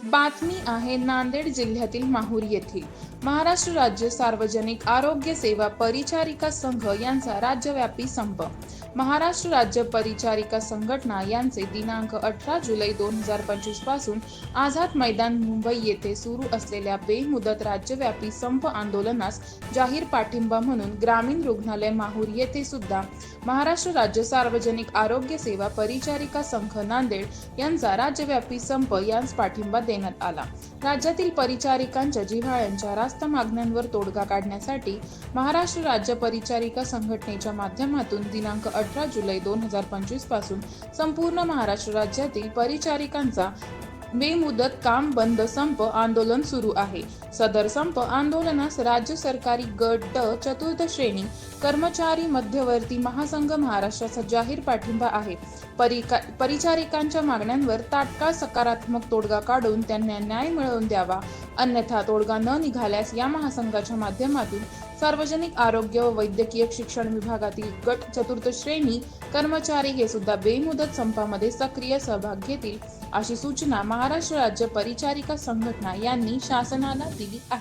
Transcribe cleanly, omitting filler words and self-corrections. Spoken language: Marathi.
बातमी आहे नांदेड जिल्ह्यातील माहूर येथील महाराष्ट्र राज्य सार्वजनिक आरोग्य सेवा परिचारिका संघ यांचा राज्यव्यापी संप. महाराष्ट्र राज्य परिचारिका संघटना यांचे दिनांक 18 जुलै 2025 पासून आझाद मैदान मुंबई येथे सुरू असलेल्या बेमुदत राज्यव्यापी संप आंदोलनास जाहीर पाठिंबा म्हणून ग्रामीण रुग्णालय माहूर येथे सुद्धा महाराष्ट्र राज्य सार्वजनिक आरोग्य सेवा परिचारिका संघ नांदेड यांचा राज्यव्यापी संप यांस पाठिंबा देण्यात आला. राज्यातील परिचारिकांच्या जिव्हाळ्यांच्या रास्त मागण्यांवर तोडगा काढण्यासाठी महाराष्ट्र राज्य परिचारिका संघटनेच्या माध्यमातून दिनांक 18 जुलै 2025 पासून संपूर्ण महाराष्ट्र राज्यातील परिचारिकांचा बेमुदत काम बंद संप आंदोलन सुरू आहे. सदर संप आंदोलनास राज्य सरकारी गट ड चतुर्थ श्रेणी कर्मचारी मध्यवर्ती महासंघ महाराष्ट्राचा जाहीर पाठिंबा आहे. परिचारिकांच्या मागण्यांवर तात्काळ सकारात्मक तोडगा काढून त्यांना न्याय मिळवून द्यावा, अन्यथा तोडगा न निघाल्यास या महासंघाच्या माध्यमातून सार्वजनिक आरोग्य व वैद्यकीय शिक्षण विभागातील गट चतुर्थ श्रेणी कर्मचारी हे सुद्धा बेमुदत संपामध्ये सक्रिय सहभाग घेतील, अशी सूचना महाराष्ट्र राज्य परिचारिका संघटना यांनी शासनाला दिली आहे.